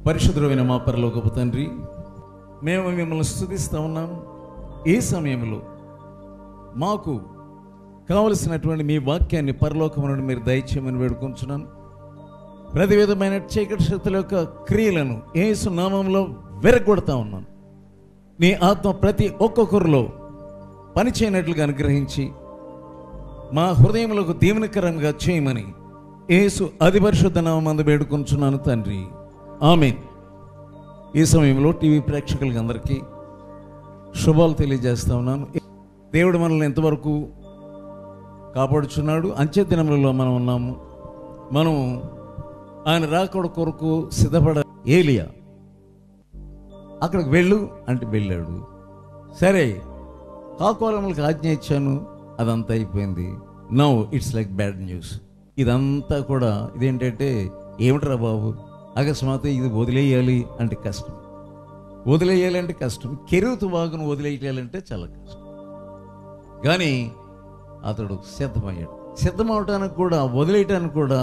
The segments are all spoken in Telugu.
పరిశుద్ధమైన మా పరలోకపు తండ్రి, మేము మిమ్మల్ని స్తుతిస్తా ఉన్నాం. ఈ సమయంలో మాకు కావలసినటువంటి మీ వాక్యాన్ని పరలోకము నుండి మీరు దయచేయమని వేడుకుంటున్నాను. ప్రతి విధమైన చీకటి శక్తుల యొక్క క్రియలను యేసు నామములో విరగొడతా ఉన్నాను. నీ ఆత్మ ప్రతి ఒక్కొక్కరిలో పనిచేయనట్లుగా అనుగ్రహించి మా హృదయములకు దీవెనకరంగా చేయమని యేసు అతి పరిశుద్ధ నామమందు వేడుకుంటున్నాను తండ్రి, ఆమేన్. ఈ సమయంలో టీవీ ప్రేక్షకులకి అందరికీ శుభాలు తెలియజేస్తా ఉన్నాను. దేవుడు మనల్ని ఎంతవరకు కాపాడుచున్నాడు. అంచె దినములలో మనం ఉన్నాము. మనం ఆయన రాకడ కొరకు సిద్ధపడ ఏలియా అక్కడికి వెళ్ళు అంటే వెళ్ళాడు. సరే, కాకోలములకు ఆజ్ఞ ఇచ్చాను, అదంతా అయిపోయింది. Now it's like bad news. ఇదంతా కూడా ఇదేంటంటే ఏమిట్రా బాబు, అకస్మాత్ ఇది వదిలేయాలి అంటే కష్టం, వదిలేయాలంటే కష్టం, కెరూతు వాగును వదిలేయాలంటే చాలా కష్టం. కానీ అతడు సిద్ధమయ్యాడు. సిద్ధమవటానికి కూడా వదిలేయటానికి కూడా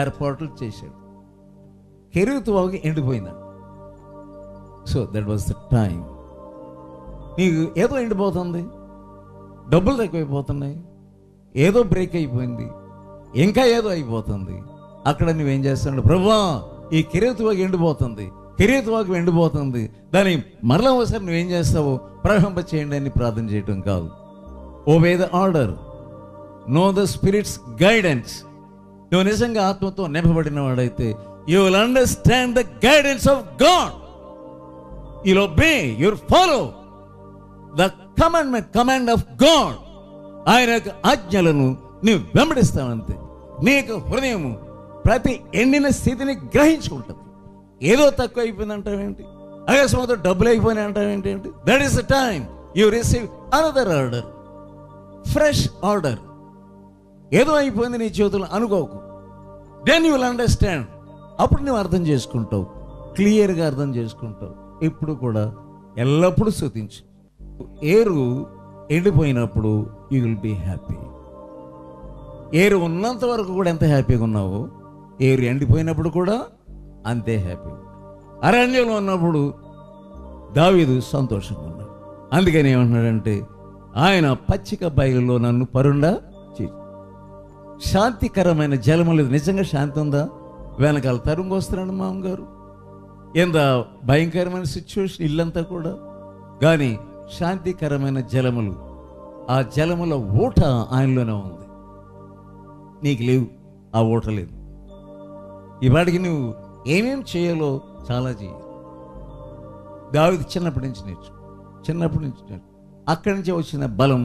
ఏర్పాట్లు చేశాడు. కెరూతు వాగు ఎండిపోయిందండి. So that was the time. నీకు ఏదో ఎండిపోతుంది, డబ్బులు తక్కువైపోతున్నాయి, ఏదో బ్రేక్ అయిపోయింది, ఇంకా ఏదో అయిపోతుంది. అక్కడ నువ్వేం చేస్తాడు, ప్రభువా ఈ కెరూతు వాగు ఎండిపోతుంది, కెరూతు వాగు ఎండిపోతుంది, దాన్ని మరలా ఒకసారి నువ్వేం చేస్తావో ప్రవహింప చేయండి అని ప్రార్థన చేయటం కాదు. Obey the order, know the spirits guidance. నువ్వు నిజంగా ఆత్మతో నింపబడిన వాడైతే you will understand the guidance of God. You'll obey, you'll follow the command of God. ఆయన యొక్క ఆజ్ఞలను నీవు వెంబడిస్తావంతే. నీ యొక్క హృదయము ప్రతి ఎండిన స్థితిని గ్రహించుకుంటుంది. ఏదో తక్కువ అయిపోయింది అంటావేంటి, అకస్మాత్ డబ్బులు అయిపోయినాయి అంటావేంటి? That is the time you receive another order, fresh order. ఏదో అయిపోయింది నీ చేతులు అనుకోకు. Then you will understand. అప్పుడు నువ్వు అర్థం చేసుకుంటావు, క్లియర్గా అర్థం చేసుకుంటావు. ఇప్పుడు కూడా ఎల్లప్పుడూ స్తుతించు. ఏరు ఎండిపోయినప్పుడు యూ విల్ బీ హ్యాపీ. ఏరు ఉన్నంత వరకు కూడా ఎంత హ్యాపీగా ఉన్నావో, ఏరు ఎండిపోయినప్పుడు కూడా అంతే హ్యాపీ. అరణ్యంలో ఉన్నప్పుడు దావీదు సంతోషంగా ఉన్నాడు. అందుకని ఏమంటున్నాడంటే, ఆయన పచ్చిక బయలులో నన్ను పరుండా చేసి. శాంతికరమైన జలములు. నిజంగా శాంతి ఉందా? వెనకాల తరుము వస్తున్నాడు మామగారు, ఎంత భయంకరమైన సిచ్యువేషన్ ఇల్లంతా కూడా. కానీ శాంతికరమైన జలములు, ఆ జలముల ఊట ఆయనలోనే ఉంది. నీకు లేవు, ఆ ఊట లేదు. ఇవాడికి నువ్వు ఏమేం చేయాలో చాలా చేయాలి. దావీదు చిన్నప్పటి నుంచి నేర్చు. అక్కడి నుంచి వచ్చిన బలం,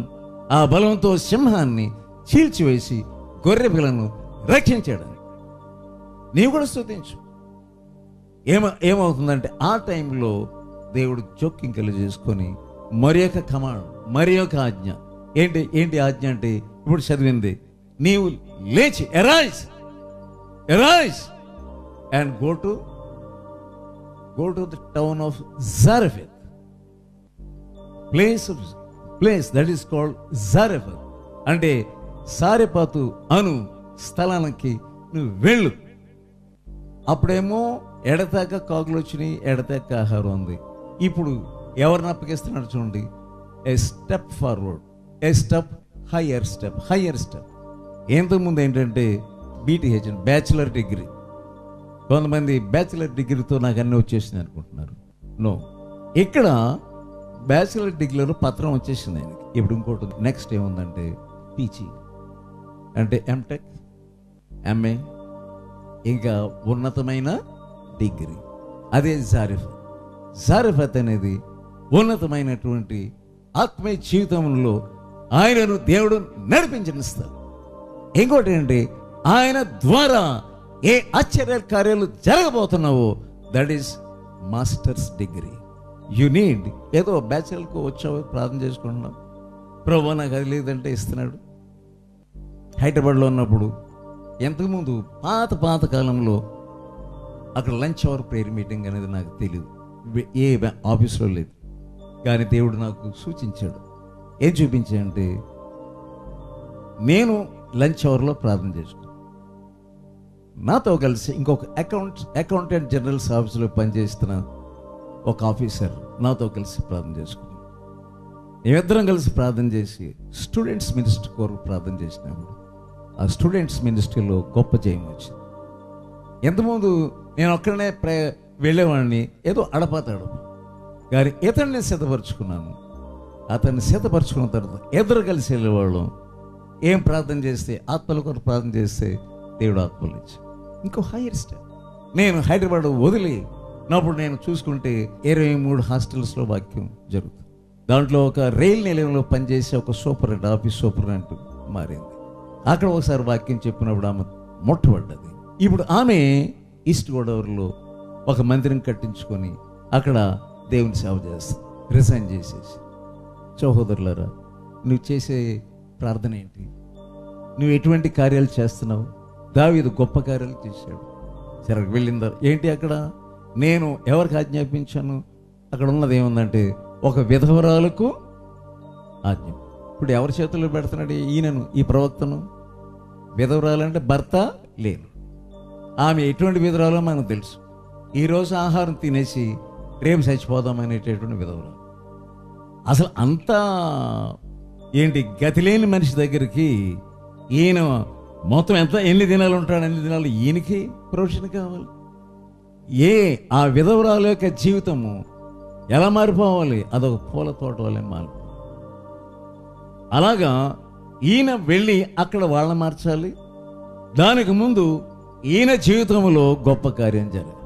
ఆ బలంతో సింహాన్ని చీల్చివేసి గొర్రె పిల్లను రక్షించాడు. నీవు కూడా స్తుతించు. ఏమవుతుందంటే ఆ టైంలో దేవుడు జోక్యం చేసుకొని మరి యొక్క ఆజ్ఞ ఏంటి ఆజ్ఞ అంటే ఇప్పుడు చదివింది, నీవు లేచి arise and go to the town of Zarephath. Place that is called Zarephath. అంటే సారెపాతు అను స్థలానికి నువ్వు వెళ్ళు. అప్పుడేమో ఎడతాక కాకులు వచ్చినాయి, ఎడతాక ఆహారం ఉంది. ఇప్పుడు ఎవరిని అప్పగిస్తున్నాడు చూడండి, ఏ స్టెప్ ఫార్వర్డ్, ఏ స్టెప్ హయ్యర్ స్టెప్. ఎంతకుముందు ఏంటంటే బీటీహెచ్ బ్యాచిలర్ డిగ్రీ. కొంతమంది బ్యాచిలర్ డిగ్రీతో నాకు అన్నీ వచ్చేసింది అనుకుంటున్నారు. నో, ఇక్కడ బ్యాచిలర్ డిగ్రీలో పత్రం వచ్చేసింది ఆయనకి. ఇప్పుడు ఇంకోటి నెక్స్ట్ ఏముందంటే పీజీ, అంటే ఎంటెక్, ఎంఏ, ఇంకా ఉన్నతమైన డిగ్రీ. అదే జారెఫత్ అనేది ఉన్నతమైనటువంటి ఆత్మీయ జీవితంలో ఆయనను దేవుడు నడిపించనిస్తారు. ఇంకోటి ఏంటి, ఆయన ద్వారా ఏ ఆశ్చర్య కార్యాలు జరగబోతున్నావో that is masters degree. You need. ఏదో బ్యాచిలర్కు వచ్చావు, ప్రార్థన చేసుకుంటున్నావు, ప్రభు నాకు అది లేదంటే ఇస్తున్నాడు. హైదరాబాద్లో ఉన్నప్పుడు ఎంతకుముందు పాత కాలంలో అక్కడ లంచ్ అవర్ ప్రేయర్ మీటింగ్ అనేది నాకు తెలియదు, ఏ ఆఫీస్లో లేదు. కానీ దేవుడు నాకు సూచించాడు. ఏం చూపించాడంటే, నేను లంచ్ అవర్లో ప్రార్థన చేసుకున్నాను. నాతో కలిసి ఇంకొక అకౌంటెంట్ జనరల్స్ ఆఫీసులో పనిచేస్తున్న ఒక ఆఫీసర్ నాతో కలిసి ప్రార్థన చేసుకున్నాం. మేమిద్దరం కలిసి ప్రార్థన చేసి స్టూడెంట్స్ మినిస్ట్రీ కొరకు ప్రార్థన చేసినప్పుడు ఆ స్టూడెంట్స్ మినిస్ట్రీలో గొప్ప జయం వచ్చింది. ఎంతమంది నేను ఒక్కడనే వెళ్ళేవాడిని, ఏదో అడపాతాడు కానీ ఇతన్ని సిద్ధపరచుకున్నాను. అతన్ని సిద్ధపరచుకున్న తర్వాత ఇద్దరు కలిసి వెళ్ళేవాళ్ళం. ఏం ప్రార్థన చేస్తే, ఆత్మల కొరకు ప్రార్థన చేస్తే దేవుడు ఆత్మలు ఇచ్చి ఇంకో హైయర్ స్టెప్. నేను హైదరాబాద్ వదిలినప్పుడు నేను చూసుకుంటే 23 హాస్టల్స్లో వాక్యం జరుగుతుంది. దాంట్లో ఒక రైల్ నిలయంలో పనిచేసే ఒక సూపరింటెండెంట్, ఆఫీస్ సూపరింటెండెంట్ మారింది. అక్కడ ఒకసారి వాక్యం చెప్పినప్పుడు ఆమె ముట్టబడ్డది. ఇప్పుడు ఆమె ఈస్ట్ గోదావరిలో ఒక మందిరం కట్టించుకొని అక్కడ దేవుని సేవ చేస్తుంది. రిజైన్ చేసేసి, సహోదరులారా, నువ్వు చేసే ప్రార్థన ఏంటి? నువ్వు ఎటువంటి కార్యాలు చేస్తున్నావు? దావీదు గొప్ప కార్యాలు చేశాడు. సరే వెళ్ళిందా ఏంటి? అక్కడ నేను ఎవరికి ఆజ్ఞాపించాను? అక్కడ ఉన్నది ఏముందంటే ఒక విధవరాలకు ఆజ్ఞ. ఇప్పుడు ఎవరి చేతుల్లో పెడుతున్నాడు ఈయనను, ఈ ప్రవక్తను? విధవరాలంటే భర్త లేను. ఆమె ఎటువంటి విధవరాలో మనకు తెలుసు. ఈరోజు ఆహారం తినేసి రేపు చచ్చిపోదామనేటటువంటి విధవరాలు. అసలు అంతా ఏంటి, గతి లేని మనిషి దగ్గరికి ఈయన మొత్తం ఎన్ని దినాలు ఉంటాడు, ఎన్ని దినాలు ఈయనకి ప్రొఫెషన్ కావాలి. ఆ విధవరాల యొక్క జీవితము ఎలా మారిపోవాలి? అదొక పూల తోట వల్లే మారిపోవాలి. అలాగా ఈయన వెళ్ళి అక్కడ వాళ్ళని మార్చాలి. దానికి ముందు ఈయన జీవితంలో గొప్ప కార్యం జరగాలి.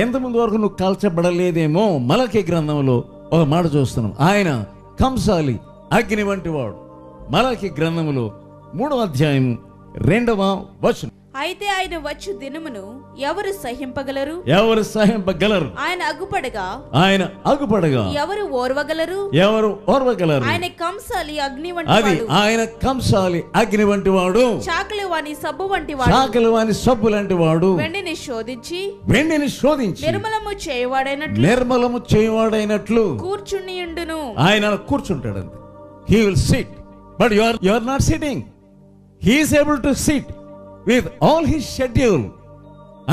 ఎంతమంది వరకు నువ్వు కాల్చబడలేదేమో మలకి గ్రంథంలో ఒక మాట చూస్తున్నాం. ఆయన కంసాలి అగ్ని వంటి వాడు. మలకి గ్రంథంలో 3వ అధ్యాయం 2వ వచనం. అయితే ఆయన వచ్చు దినమును ఎవరు సహింపగలరు? ఆయన అగుపడగా ఎవరు ఓర్వగలరు? ఆయన కంసాలి అగ్ని వంటి వాడు. చాకలి వాని సబ్బు లాంటి వాడు. వెండిని శోధించి నిర్మలము చేయవాడైనట్లు కూర్చునియుండును. ఆయన కూర్చుంటాడు. He will sit, but you are not sitting. He is able to sit with all his schedule.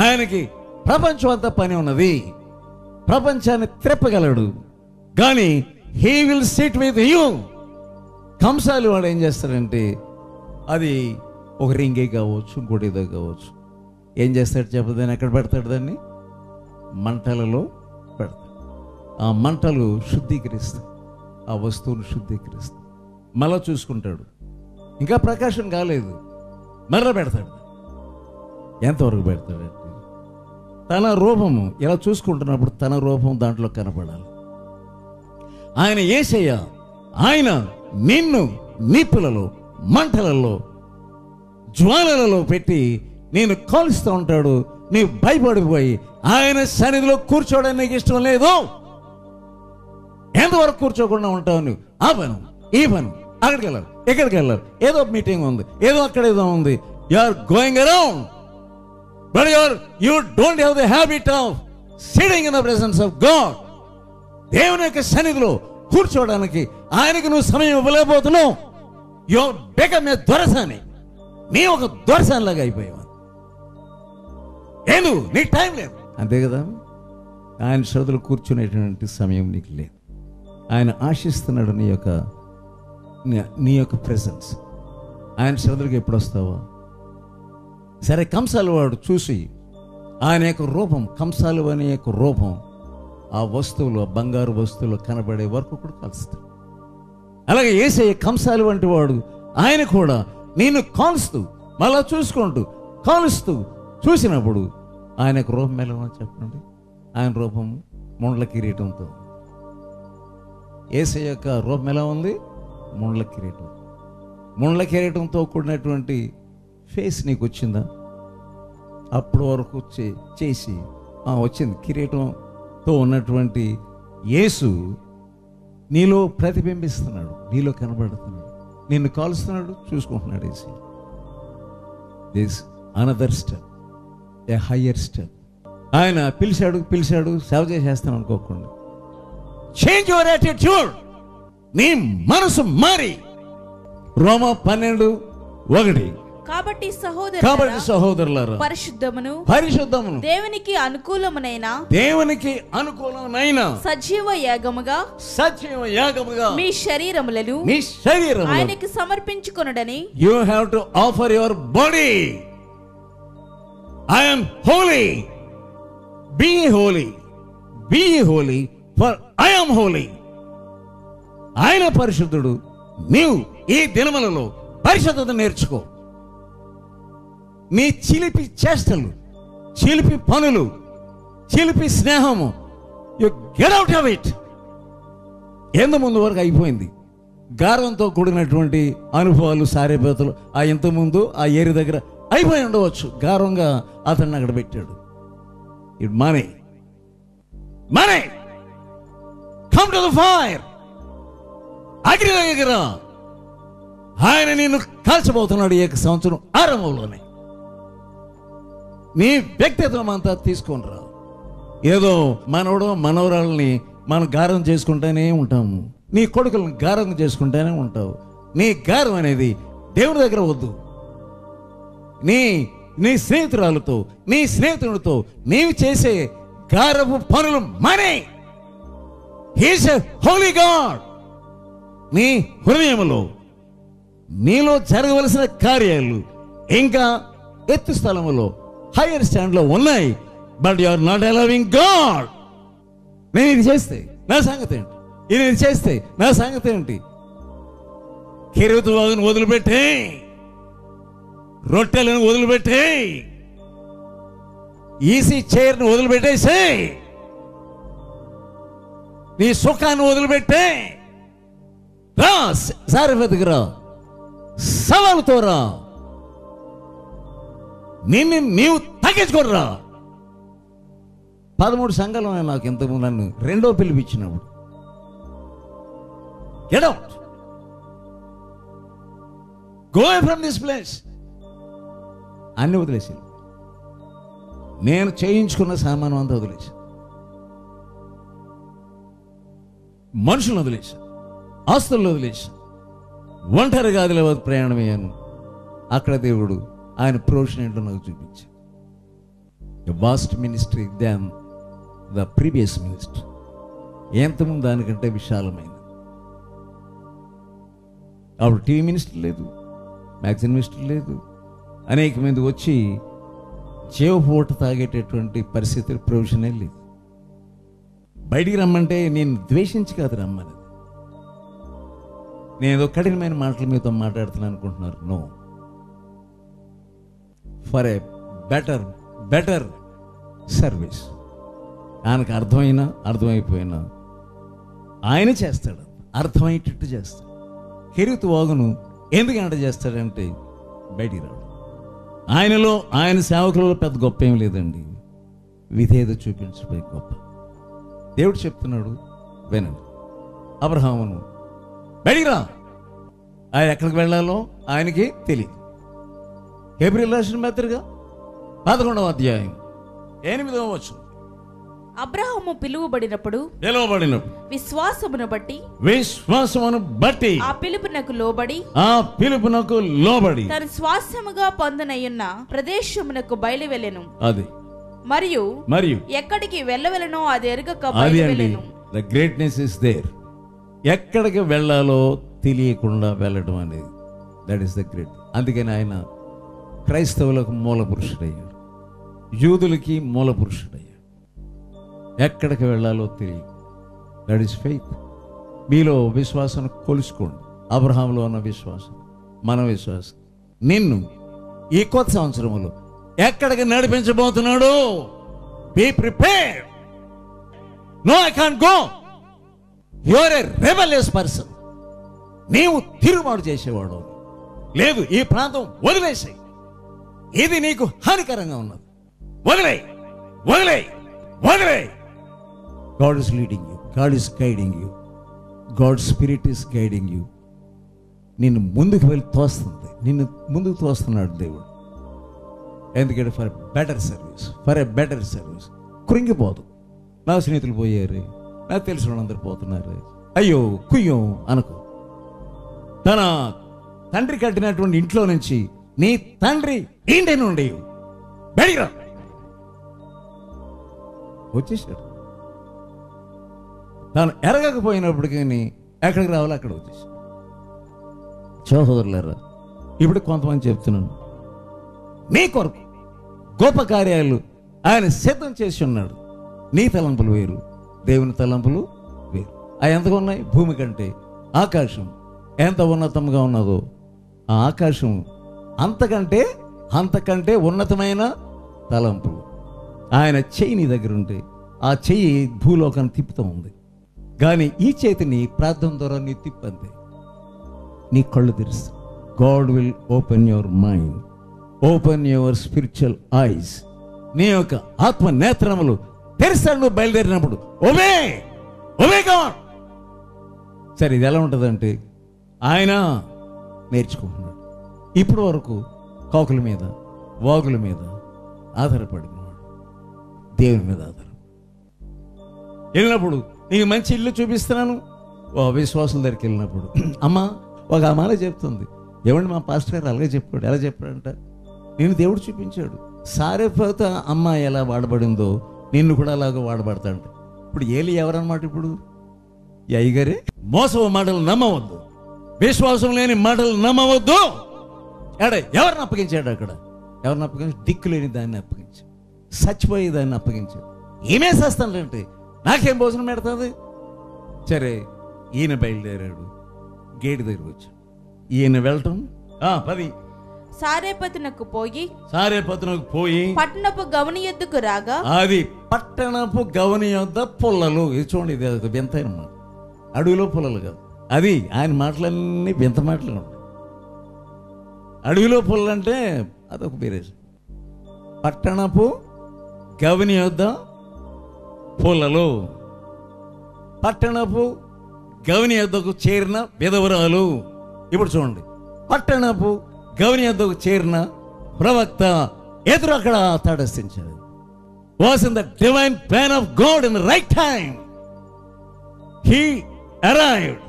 ఆయనకి ప్రపంచం అంతా పని ఉన్నది, ప్రపంచాన్ని త్రెప్పగలడు, కానీ he will sit with you. కంసాలి వాడు ఏం చేస్తాడంటే, అది ఒక రింగే కావచ్చు, ఇంకోటి ఏదో కావచ్చు, ఏం చేస్తాడు చెప్పదని ఎక్కడ పెడతాడు? దాన్ని మంటలలో పెడతాడు. ఆ మంటలు శుద్ధీకరిస్తాయి, ఆ వస్తువును శుద్ధీకరిస్తాయి. మళ్ళా చూసుకుంటాడు, ఇంకా ప్రకాశం కాలేదు, మరలా పెడతాడు. ఎంతవరకు పెడతాడంటే తన రూపము ఇలా చూసుకుంటున్నప్పుడు తన రూపం దాంట్లో కనపడాలి. ఆయన యేసయ్య, ఆయన నిన్ను నిప్పులలో, మంటలలో, జ్వాలలలో పెట్టి నేను కాలుస్తూ ఉంటాడు. నీవు భయపడిపోయి ఆయన సన్నిధిలో కూర్చోవడానికి నీకు ఇష్టం లేదు. ఎంతవరకు కూర్చోకుండా ఉంటావు నువ్వు? ఆ పను, ఈ పను, అక్కడికి వెళ్ళాలి, ఎక్కడికి వెళ్ళాలి, ఏదో మీటింగ్ ఉంది, ఏదో అక్కడ ఏదో ఉంది. You are going around, but you don't have the habit of sitting in the presence of God. దేవుని యొక్క సన్నిధిలో కూర్చోవడానికి ఆయనకి నువ్వు సమయం ఇవ్వలేకపోతున్నావు. యు బికమ్ ఏ దొరసాని. నీ ఒక దొరసానిలాగా అయిపోయావు. ఏందు నీకు టైం లేదు, అంతే కదా. ఆయన శ్రద్ధలు కూర్చునేటువంటి సమయం నీకు లేదు. ఆయన ఆశిస్తున్నాడు నీ యొక్క ప్రెసెన్స్. ఆయన శ్రద్ధలకు ఎప్పుడు వస్తావా? సరే, కంసాలు వాడు చూసి ఆయన యొక్క రూపం, కంసాలు అనే యొక్క రూపం ఆ వస్తువులు, ఆ బంగారు వస్తువులు కనబడే వరకు కూడా కలుస్తాడు. అలాగే యేసయ్య కంసాలు వంటి వాడు. ఆయన కూడా నిన్ను కాలుస్తూ, మళ్ళా చూసుకుంటూ, కాలుస్తూ చూసినప్పుడు ఆయన యొక్క రూపం ఎలా చెప్పండి. ఆయన రూపం ముండ్ల కిరీటంతో. యేసయ్య యొక్క రూపం ఎలా ఉంది? ముండ్ల కిరీటం. ముండ్ల కిరీటంతో కూడినటువంటి ఫేస్ నీకు వచ్చిందా? అప్పుడు వరకు చేసి వచ్చింది. కిరీటంతో ఉన్నటువంటి యేసు నీలో ప్రతిబింబిస్తున్నాడు, నీలో కనబడుతున్నాడు, నిన్ను కాలుస్తున్నాడు, చూసుకుంటున్నాడు. Yesu this another step, a higher step. ఆయన పిలిచాడు సేవ చేసేస్తాను అనుకోకుండా. Change your attitude. నీ మనసు మారి రోమా 12:1 కాబట్టి సహోదరులారా పరిశుద్ధమును దేవునికి అనుకూలమునైన సజీవ యాగముగా మీ శరీరములను ఆయనకి సమర్పించుకొనుడని. You have to offer your body. I am holy. Be holy. Be holy for I am holy. ఆయన పరిశుద్ధుడు. నీవు ఈ దినములలో పరిశుద్ధత నేర్చుకో. నీ చిలిపి చేష్టలు, చిలిపి పనులు, చిలిపి స్నేహము, you get out of it. ఎందు ముందు వరకు అయిపోయింది. గార్వంతో కూడినటువంటి అనుభవాలు, సారేపోతలు ఆ ఇంతకుముందు ఆ ఏరి దగ్గర అయిపోయి ఉండవచ్చు. గార్వంగా అతన్ని అక్కడ పెట్టాడు. It money come to the fire. అగ్ని దగ్గర ఆయన నిన్ను కాల్చబోతున్నాడు. ఈ సంవత్సరం ఆరంభంలోనే నీ వ్యక్తిత్వం అంతా తీసుకొని రా. ఏదో మనవడు మనవరాలని మనం గారం చేసుకుంటూనే ఉంటాము. నీ కొడుకులను గారం చేసుకుంటూనే ఉంటావు. నీ గారం అనేది దేవుని దగ్గర వద్దు. నీ స్నేహితురాలతో, నీ స్నేహితుడితో నీవు చేసే గారపు పనులు మనే. He's a Holi God. నీ హృదయంలో నీలో జరగవలసిన కార్యాలు ఇంకా ఎత్తు స్థలములో హైయర్ స్టాండ్ లో ఉన్నాయి. But you are not allowing God. నేను ఇది చేస్తే నా సంగతి ఏంటి, ఇది చేస్తే నా సంగతి ఏంటి? కెరూతు వాగును వదిలిపెట్టే, రొట్టెలను వదిలిపెట్టే, ఈసీ చైర్ను వదిలిపెట్టేసే, నీ సుఖాన్ని వదిలిపెట్టే, రా సారెఫతుకు రా, సవాలుతో రా, నిన్ను నీవు తగ్గించుకోరా. 13 సంఘాలు నాకు ఇంతకుముందు నన్ను రెండో పిలిపించినప్పుడు get out, go away from this place అన్ని వదిలేసి నేను చేయించుకున్న సామాను అంతా వదిలేసి, మనుషులను వదిలేసి, ఆస్తులను వదిలేసి ఒంటరిగా ఆదిలాబాద్ ప్రయాణం అయ్యాను. అక్కడ దేవుడు ఆయన ప్రొఫెషన్ ఏంటో నాకు చూపించాడు. Vast ministry than the previous ministry. ఎంతమంది దానికంటే విశాలమైన. అప్పుడు టీవీ మినిస్టర్ లేదు, మ్యాగజైన్ మినిస్టర్ లేదు. అనేక మంది వచ్చి చేవపూట తాగేటటువంటి పరిస్థితి ప్రొఫెషనే లేదు. బయటికి రమ్మంటే నేను ద్వేషించి కాదు రమ్మని. నేను ఏదో కఠినమైన మాటలు మీతో మాట్లాడుతున్నాను అనుకుంటున్నారు. No, for a better service. ఆయనకు అర్థమైపోయినా ఆయన చేస్తాడు, అర్థమయ్యేటట్టు చేస్తాడు. కెరూతు వాగును ఎందుకంటే చేస్తాడంటే బయటికి రాడు. ఆయనలో ఆయన సేవకులలో పెద్ద గొప్ప ఏం లేదండి, విధేయత చూపించబోయే గొప్ప. దేవుడు చెప్తున్నాడు వినండి. అబ్రహామును బయటికి రా. ఆయన ఎక్కడికి వెళ్ళాలో ఆయనకి తెలియదు. హెబ్రీయులకు రాసిన పత్రిక 11వ అధ్యాయం 8వ వచనం. అబ్రహాము పిలువబడినప్పుడు విశ్వాసమును బట్టి ఆ పిలుపునకు లోబడి తన స్వాస్థ్యముగా పొందనయున్న ప్రదేశమునకు బయలువెళ్ళెను. అది మరియు ఎక్కడికి వెళ్ళవెళ్ళనో అది ఎరుగక బయలువెళ్ళెను. The greatness is there. ఎక్కడికి వెళ్ళాలో తెలియకుండా వెళ్ళడం అనేది, దట్ ఈస్ ద గ్రేట్. అందుకని ఆయన క్రైస్తవులకు మూల పురుషుడయ్యాడు, యూదులకి మూల పురుషుడయ్యాడు. ఎక్కడికి వెళ్ళాలో తెలియదు. That is faith. మీలో విశ్వాసం కొలుసుకోండి. అబ్రహాంలో ఉన్న విశ్వాసం, మన విశ్వాసం నిన్ను ఈ కొత్త సంవత్సరంలో ఎక్కడికి నడిపించబోతున్నాడు. Be prepared. No, I can't go. You are a rebellious person. నీవు తిరుగుబాటు చేసేవాడు. లేదు, ఈ ప్రాంతం వదిలేసాయి, ఇది నీకు హానికరంగా ఉన్నది, వదిలే. God is leading you. God is guiding you. God's spirit is guiding you. నిన్ను ముందుకు వెళ్ళి తోస్తుంది, నిన్ను ముందుకు తోస్తున్నాడు దేవుడు. ఎందుకంటే ఫర్ ఎ బెటర్ సర్వీస్. కృంగిపోదు. నా స్నేహితులు పోయారు, నాకు తెలిసిన వాళ్ళందరూ పోతున్నారు, అయ్యో కుయ్యో అనుకో. తన తండ్రి కట్టినటువంటి ఇంట్లో నుంచి నీ తండ్రి ఇంటి నుండి బయటికి రా. వచ్చేసాడు. తాను ఎరగకపోయినప్పటికీ ఎక్కడికి రావాలో అక్కడ వచ్చేసాడు. సహోదరులారా, ఇప్పుడు కొంతమంది చెప్తున్నాను, నీ కొరకు గొప్ప కార్యాలు ఆయన సిద్ధం చేసి ఉన్నాడు. నీ తలంపులు వేరు, దేవుని తలంపులు వేరు. అవి ఎంతగా ఉన్నాయి? భూమి కంటే ఆకాశం ఎంత ఉన్నతంగా ఉన్నదో ఆ ఆకాశం అంతకంటే ఉన్నతమైన తలంపులు. ఆయన చెయ్యి నీ దగ్గర ఉంటే ఆ చెయ్యి భూలోకాన్ని తిప్పుతూ ఉంది. కానీ ఈ చేతిని ప్రార్థన ద్వారా నీ తిప్పంతే. నీ కళ్ళు తెరుస్తు. God will open your mind, open your spiritual eyes. నీ యొక్క ఆత్మ నేత్రములు తెరిస్తాడు నువ్వు బయలుదేరినప్పుడు. Obey God. సరే, ఇది ఎలా ఉంటుందంటే ఆయన నేర్చుకుంటున్నాడు. ఇప్పటి వరకు కాకుల మీద వాగుల మీద ఆధారపడినవాడు దేవుని మీద ఆధారం. వెళ్ళినప్పుడు నీకు మంచి ఇల్లు చూపిస్తున్నాను, ఓ విశ్వాసుల దగ్గరికి వెళ్ళినప్పుడు అమ్మా ఒక అమ్మాయి చెప్తుంది, ఏమండి మా పాస్టర్ గారు అలాగే చెప్పాడు. ఎలా చెప్పాడంట? నేను దేవుడు చూపించాడు. సారెపోత అమ్మాయి ఎలా వాడబడిందో నిన్ను కూడా అలాగే వాడబడతాడు. ఇప్పుడు ఏలి ఎవరన్నమాట? ఇప్పుడు ఈ అయ్యగారే. మోసపు మాటలు నమ్మవద్దు, విశ్వాసం లేని మాటలు నమ్మవద్దు. ఎవరిని అప్పగించాడు? అక్కడ ఎవరిని అప్పగించాడు? దిక్కు లేని దాన్ని అప్పగించాడు, చచ్చిపోయే దాన్ని అప్పగించాడు. ఏమే చేస్తానంటే నాకేం భోజనం పెడుతుంది? సరే, ఈయన బయలుదేరాడు, గేటు దగ్గర వచ్చాడు. ఈయన వెళ్ళటం 10 సారేపతునకు పోయి పట్టణపు గవని యొద్దకు రాగా, అది పట్టణపు గవని యొద్ద పుల్లలు. ఇది చూడండి, ఇది ఒక వింత అన్నమాట. అడవిలో పుల్లలు కాదు, అది ఆయన మాటలన్నీ వింత మాటలు ఉంటాయి. అడవిలో పుల్లలు అంటే అదొక వేరే. పట్టణపు గవని యొద్ద పుల్లలు. పట్టణపు గవని యొద్దకు చేరిన విధవరాలు. ఇప్పుడు చూడండి, పట్టణపు గవని యొద్దకు చేరిన ప్రవక్త ఎదురు అక్కడ తటస్థించాడు. Was in the divine plan of God in the right time. He arrived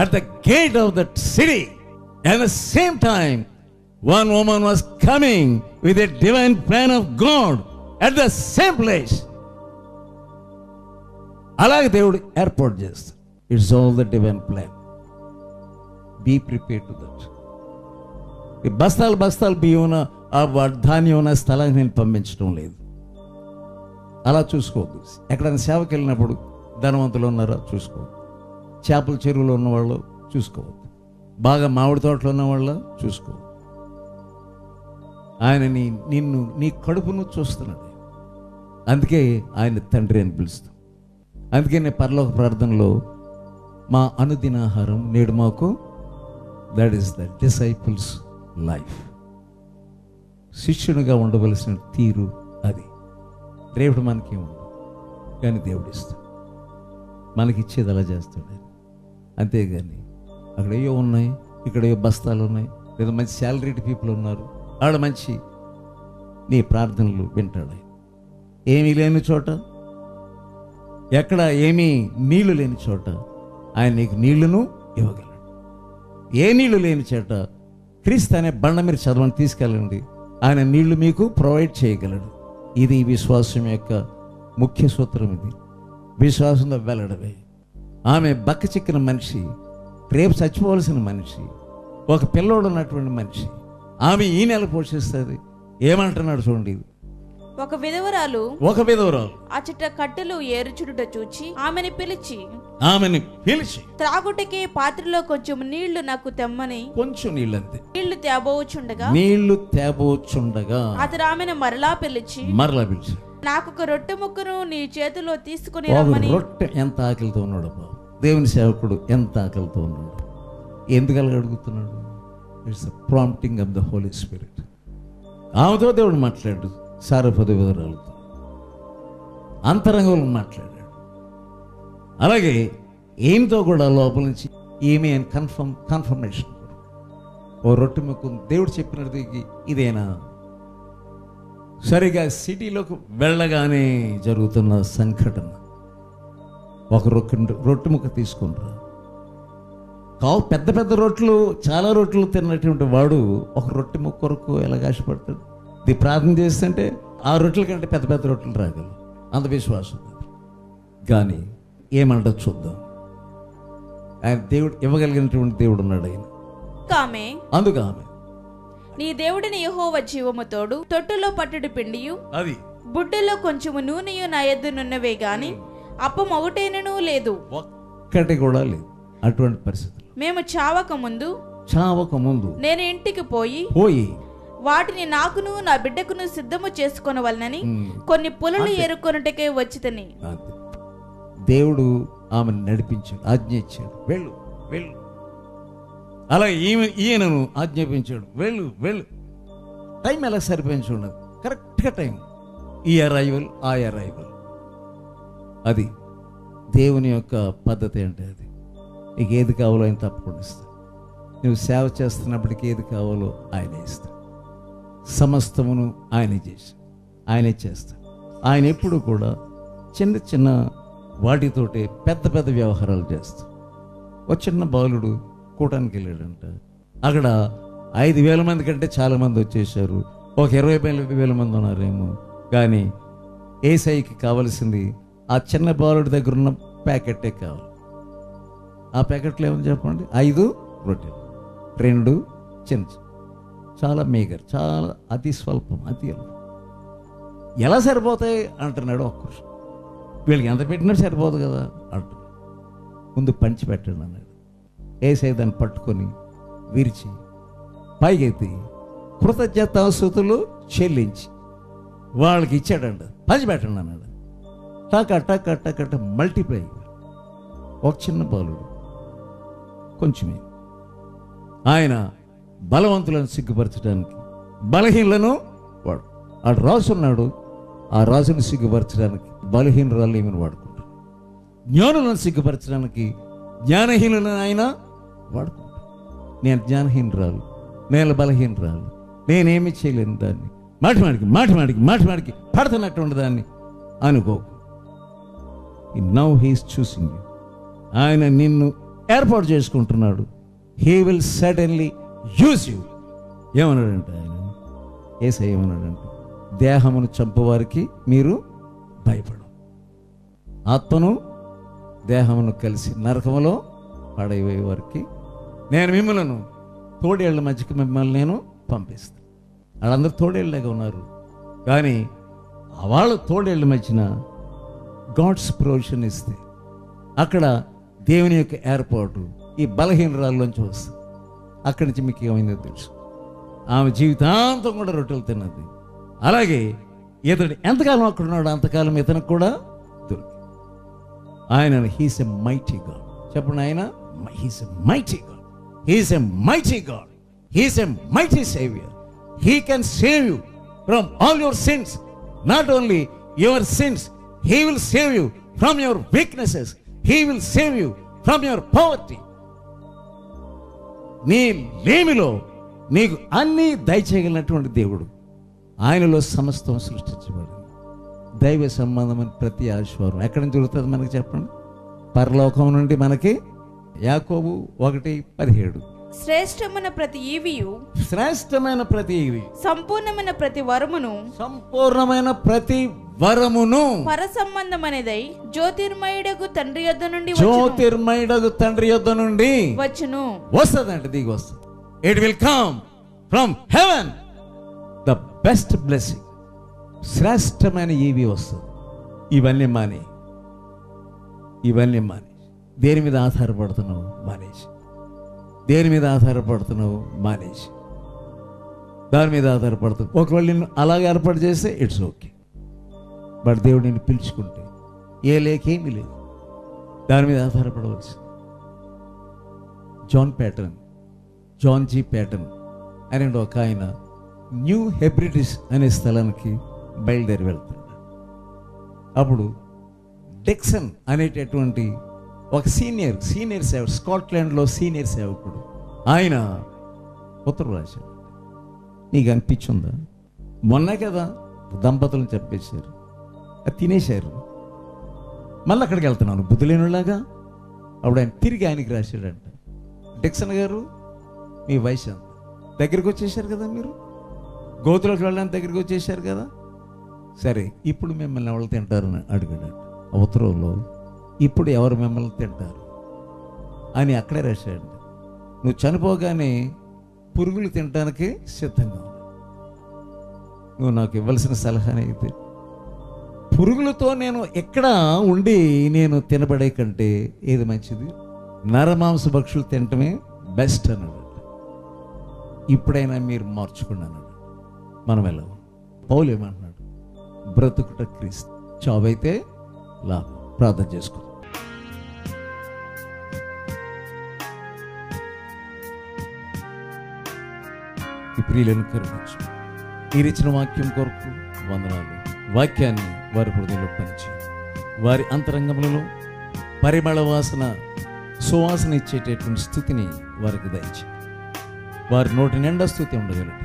at the gate of that city. At the same time, one woman was coming with a divine plan of God at the same place. అలాగే దేవుడు ఏర్పాటు చేస్తాడు. It's all the divine plan. Be prepared to that. బస్తాలు బియ్యం ధాన్యం ఉన్న స్థలానికి నేను పంపించడం లేదు. అలా చూసుకోవద్దు. ఎక్కడైనా సేవకి వెళ్ళినప్పుడు ధనవంతులు ఉన్నారా చూసుకోవద్దు. చేపల చెరువులో ఉన్నవాళ్ళు చూసుకోవద్దు. బాగా మామిడి తోటలో ఉన్నవాళ్ళ చూసుకోవద్దు. ఆయన నీ కడుపును చూస్తున్నాడు. అందుకే ఆయన తండ్రి అని పిలుస్తాం. అందుకే నేను పరలోక ప్రార్థనలో మా అనుదినాహారం నేడు మాకు, that is the disciples life. శిష్యునిగా ఉండవలసిన తీరు అది. రేపు మనకి ఉండదు, కానీ దేవుడు ఇస్తాడు. మనకిచ్చేది అలా చేస్తాడు. అంతేగాని అక్కడ ఏవో ఉన్నాయి, ఇక్కడ ఏవో బస్తాలు ఉన్నాయి, లేదా మంచి శాలరీడ్ పీపుల్ ఉన్నారు, ఆడ మంచి నీ ప్రార్థనలు వింటాడు. ఏమీ లేని చోట, ఎక్కడ ఏమీ నీళ్లు లేని చోట ఆయన నీకు నీళ్లను ఇవ్వగలడు. ఏ నీళ్లు లేని చోట క్రీస్తు అనే బండ మీరు చదవని తీసుకెళ్ళండి, ఆయన నీళ్లు మీకు ప్రొవైడ్ చేయగలడు. ఇది విశ్వాసం యొక్క ముఖ్య సూత్రం. ఇది విశ్వాసంలో వెళ్ళడమే. ఆమె బక్క చిక్కిన మనిషి, రేపు చచ్చిపోవలసిన మనిషి, ఒక పిల్లోడు ఉన్నటువంటి మనిషి, ఆమె ఈ నెల పోషిస్తుంది. ఏమంటున్నాడు చూడండి. ఒక విధవరాలు అచట కట్టెలు ఏరుచుడుట చూచి ఆమెని పిలిచి త్రాగుటకే పాత్రలో కొంచెం నీళ్లు నాకు తెమ్మని, కొంచెం నీళ్ళంతే, నీళ్లు తేబోచుండగా అతడు ఆమెను మరలా పిలిచి నాకు ఒక రొట్టె ముక్కను నీ చేతిలో తీసుకుని రమ్మని. రొట్టె ఎంత ఆకలితో ఉన్నాడు దేవుని సేవకుడు, ఎంత ఆకలితో ఉన్నాడు. ఎందుకు అడుగుతున్నాడు? It's the prompting of the Holy Spirit. ఆమెతో దేవుడు మాట్లాడు, సారపద వివరాలతో అంతరంగంలో మాట్లాడాడు. అలాగే ఏమితో కూడా లోపల నుంచి ఏమి అని కన్ఫర్మేషన్. ఓ రొట్టె ముక్క దేవుడు చెప్పినది ఇదేనా? సరిగా సిటీలోకి వెళ్ళగానే జరుగుతున్న సంఘటన. ఒక రొట్టె ముక్క తీసుకుంటారు, పెద్ద పెద్ద రొట్టెలు, చాలా రొట్టెలు తిన్నటువంటి వాడు ఒక రొట్టె ముక్క కొరకు ఎలాగ ఆశపడతాడు? ఇది ప్రార్థన చేస్తుంటే ఆ రొట్టెల కంటే పెద్ద పెద్ద రొట్టెలు రాగలవు, అంత విశ్వాసం. కానీ ఏమంటో చూద్దాం. ఆయన దేవుడు ఇవ్వగలిగినటువంటి దేవుడు ఉన్నాడు. ఆయన అందుకు ఆమె, నీ దేవుడిని యెహోవా జీవము తోడు, తొట్టులో పట్టుడు పిండియు అది బుడ్డలో కొంచెము నూనెయు నా యొద్దనున్నవే గాని అప్పం ఒకటేనూ లేదు, ఒక్కటి కూడా లేదు. అటువంటి పరిస్థితులు మేము చావక ముందు నేను ఇంటికి పోయి వాటిని నాకును నా బిడ్డకును సిద్ధము చేసుకొనవలనని కొన్ని పుల్లలు ఏరుకొనుటకే వచ్చితని. దేవుడు ఆమెను నడిపించాడు, ఆజ్ఞ ఇచ్చాడు, వెళ్ళు వెళ్ళు. అలా ఈయనను ఆజ్ఞాపించాడు, వెళ్ళు వెళ్ళు. టైం ఎలా సరిపోయింది చూడదు, కరెక్ట్గా టైం. ఈ అరైవల్, ఆ అరైవల్. అది దేవుని యొక్క పద్ధతి. అంటే అది నీకు ఏది కావాలో ఆయన తప్పకుండా ఇస్తాడు. నువ్వు సేవ చేస్తున్నప్పటికీ ఏది కావాలో ఆయనే ఇస్తాడు. సమస్తమును ఆయనే చేసి ఆయనే చేస్తాడు. ఆయన ఎప్పుడు కూడా చిన్న చిన్న వాటితోటే పెద్ద పెద్ద వ్యవహారాలు చేస్తాడు. ఒక చిన్న బాలుడు కూటానికి వెళ్ళాడంట. అక్కడ 5,000 మంది కంటే చాలా మంది వచ్చేసారు. ఒక 20,000 మంది ఉన్నారేమో. కానీ ఏసైకి కావలసింది ఆ చిన్న బాలుడి దగ్గర ఉన్న ప్యాకెట్టే కావాలి. ఆ ప్యాకెట్లో ఏమని చెప్పండి? 5 రొట్టెలు, 2 చిన్న, చాలా మేగర్, చాలా అతి స్వల్పం, అతి అల్పం. ఎలా సరిపోతాయి అంటున్నాడు ఒక్క కృష్ణ. వీళ్ళకి ఎంత పెట్టినా సరిపోదు కదా అంటున్నాడు. ముందు పంచి పెట్టండి అన్నాడు. ఏసై దాన్ని పట్టుకొని విరిచి పైకెత్తి కృతజ్ఞతాస్తుతులు చెల్లించి వాళ్ళకి ఇచ్చాడంట. పంచి పెట్టండి అన్నాడు. టక టక టక మల్టిప్లై. ఒక చిన్న బాలుడు కొంచెమే. ఆయన బలవంతులను సిగ్గుపరచడానికి బలహీనలను వాడు రాసున్నాడు. ఆ రాజును సిగ్గుపరచడానికి బలహీనరాలు ఏమని వాడుకుంటాడు. జ్ఞానులను సిగ్గుపరచడానికి జ్ఞానహీనులను ఆయన వాడుకుంటాడు. నేను జ్ఞానహీనరాలు, నేను బలహీనరాలు, నేనేమి చేయలేను దాన్ని, మాటి పడుతున్నటువంటి దాన్ని అనుకోకు. Now he's choosing you. ఆయన నిన్ను ఏర్పాటు చేసుకుంటున్నాడు. He will suddenly use you. ఏమన్నాడంటే ఆయన, యేసయ్య ఏమన్నాడంటే, దేహమును చంపువారికి మీరు భయపడు, ఆత్మను దేహమును కలిసి నరకములో పడేవే వారికి నేను మిమ్మల్ని తోడేళ్ల మధ్యకి మిమ్మల్ని నేను పంపిస్తాను. వాళ్ళందరూ తోడేళ్ళగా ఉన్నారు. కానీ వాళ్ళు తోడేళ్ల మధ్యన గాడ్స్ ప్రొవిజన్ ఇస్తే అక్కడ దేవుని యొక్క ఏర్పాటు ఈ బలహీనరాల్లోంచి వస్తుంది. అక్కడి నుంచి మీకు ఏమైందో తెలుసు. ఆమె జీవితాంతం కూడా రొట్టెలు తిన్నది. అలాగే ఇతడు ఎంతకాలం అక్కడ ఉన్నాడు అంతకాలం ఇతనికి కూడా దొరికి. ఆయన హీస్ ఎ మైటీ గాడ్. చెప్పండి, ఆయన he's a mighty God. He's a mighty God. He's a mighty saviour. He can save you from all your sins. Not only your sins, He will save you from your weaknesses. He will save you from your poverty. నీ లేమిలో నీకు అన్నీ దయచేయగలిగినటువంటి దేవుడు. ఆయనలో సమస్తం సృష్టించబడింది. దైవ సంబంధమైన ప్రతి ఆశీర్వాదం ఎక్కడి నుంచి దొరుకుతుంది మనకి చెప్పండి? పరలోకం నుండి మనకి. యాకోబు 1:17. శ్రేష్టమైన ప్రతి ఈవియు, శ్రేష్టమైన ప్రతి ఈవి, సంపూర్ణమైన ప్రతి వరమును, సంపూర్ణమైన ప్రతి వరమును పర సంబంధమైనదై జ్యోతిర్మయుడగు తండ్రి యొద్ద నుండి, జ్యోతిర్మయుడగు తండ్రి యొద్ద నుండి వచ్చును. వస్తుందంటే దిగి వస్తుంది. It will come from heaven. The best blessing, శ్రేష్టమైన ఈవి వస్తుంది. ఇవన్నీ మానేసి దేని మీద ఆధారపడుతున్నావు మానేసి, దేని మీద ఆధారపడుతున్నావు మానేసి, దాని మీద ఆధారపడుతున్నావు. ఒకవేళ నిన్ను అలాగే ఏర్పాటు చేస్తే ఇట్స్ ఓకే. బట్ దేవుడు నిన్ను పిలుచుకుంటే ఏ లేకేమీ లేదు, దాని మీద ఆధారపడవలసి. జాన్ జీ ప్యాటన్ అనే ఒక ఆయన న్యూ హెబ్రిడిస్ అనే స్థలానికి బయలుదేరి వెళ్తున్నాడు. అప్పుడు డిక్సన్ అనేటటువంటి ఒక సీనియర్ సేవకుడు, స్కాట్లాండ్లో సీనియర్ సేవకుడు, ఆయన ఉత్తరం రాశాడు. నీకు అనిపించిందా? మొన్న కదా దంపతులను చెప్పేశారు, అది తినేశారు, మళ్ళీ అక్కడికి వెళ్తున్నాను బుద్ధి లేనులాగా. అప్పుడు ఆయన తిరిగి ఆయనకి రాశాడంట, డిక్సన్ గారు మీ వయసు ఎంత? దగ్గరికి వచ్చేసారు కదా, మీరు గోతులకు వెళ్ళడానికి దగ్గరికి వచ్చేసారు కదా. సరే, ఇప్పుడు మిమ్మల్ని ఎవరు తింటారని అడిగాడు ఉత్తరంలో. ఇప్పుడు ఎవరు మిమ్మల్ని తింటారు అని అక్కడే రాశాడు. నువ్వు చనిపోగానే పురుగులు తినడానికి సిద్ధంగా ఉంది. నువ్వు నాకు ఇవ్వాల్సిన సలహానే ఇది. పురుగులతో నేను ఎక్కడ ఉండి నేను తినబడే కంటే ఏది మంచిది? నరమాంస భక్షులు తినటమే బెస్ట్ అన్నాడు. ఇప్పుడైనా మీరు మార్చుకున్నాను. మనం ఎలా? పౌలు ఏమంటున్నాడు? బ్రతుకుట క్రీస్తు, చావైతే లాభం. ప్రార్థన చేసుకో. ఈ ప్రియులను కరుణించు. మీరిచ్చిన వాక్యం కొరకు వందనాలు. వాక్యాన్ని వారి హృదయంలో పంచి వారి అంతరంగములలో పరిమళ వాసన సువాసన ఇచ్చేటటువంటి స్థుతిని వారికి దయచి వారి నోటి నిండా స్థుతి ఉండగలరు.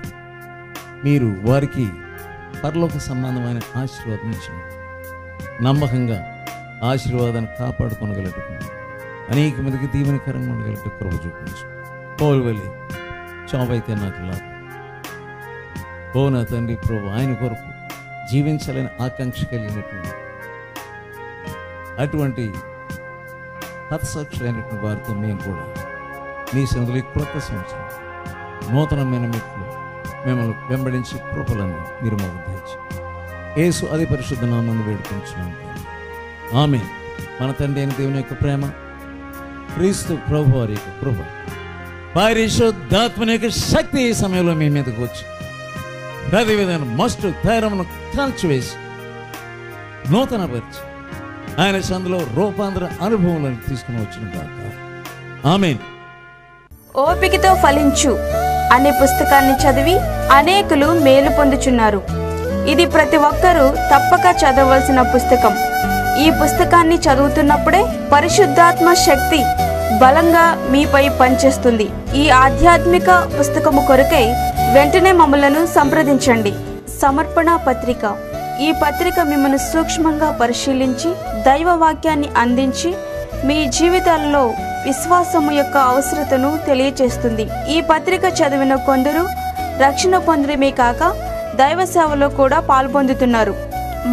మీరు వారికి పరలోక సంబంధమైన ఆశీర్వాదం ఇచ్చిన నమ్మకంగా ఆశీర్వాదాన్ని కాపాడుకొనగలట అనేక మందికి దీవెనకరంగా ఉండగలట కృప చూపించు. పౌలు వలె చావైతే నాకు లాభం. ఓ నా తండ్రి ప్రభు, ఆయన కొరకు జీవించాలని ఆకాంక్ష కలిగినటువంటి అటువంటి హతసాక్షులైనటువంటి వారితో మేము కూడా నీ సన్నిధిలో క్రొత్త సంవత్సరం నూతనమైన మెట్లు మిమ్మల్ని వెంబడించి కృపలను మీరు మాకు దయచి యేసు అతి పరిశుద్ధ నామమున వేడుకొంచున్నాము. ఆమేన్. మన తండ్రి అయిన దేవుని యొక్క ప్రేమ, క్రీస్తు ప్రభు వారి యొక్క కృప, పరిశుద్ధాత్మని యొక్క శక్తి ఈ సమయంలో మీ మీదకు వచ్చి ప్రతి విధంగా మస్తు ధైర్యమును కాల్చివేసి నూతన పరిచి ఆయన సందులో రూపాంతర అనుభవాలను తీసుకుని వచ్చిన కాక. ఆమేన్. ఓపికతో ఫలించు అనే పుస్తకాన్ని చదివి అనేకులు మేలు పొందుచున్నారు. ఇది ప్రతి ఒక్కరూ తప్పక చదవలసిన పుస్తకం. ఈ పుస్తకాన్ని చదువుతున్నప్పుడే పరిశుద్ధాత్మ శక్తి బలంగా మీపై పనిచేస్తుంది. ఈ ఆధ్యాత్మిక పుస్తకము కొరకై వెంటనే మమ్మలను సంప్రదించండి. సమర్పణ పత్రిక. ఈ పత్రిక మిమ్మల్ని సూక్ష్మంగా పరిశీలించి దైవ వాక్యాన్ని అందించి మీ జీవితాలలో విశ్వాసము యొక్క అవసరతను తెలియచేస్తుంది. ఈ పత్రిక చదివిన కొందరు రక్షణ పొందడమే కాక దైవ సేవలో కూడా పాల్పొందుతున్నారు.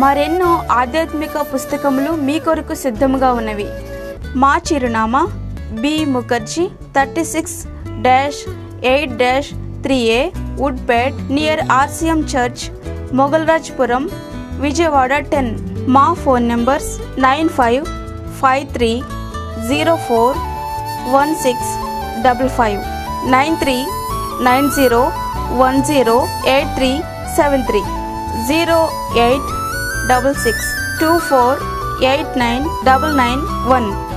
మరెన్నో ఆధ్యాత్మిక పుస్తకములు మీ కొరకు సిద్ధముగా ఉన్నవి. మా చిరునామా B Mukherjee 36-8-3A Woodpet near RCM church, Mogalrajpuram, Vijayawada 10. మా ఫోన్ నంబర్స్ 9553041655, 9390108373, 086624899991.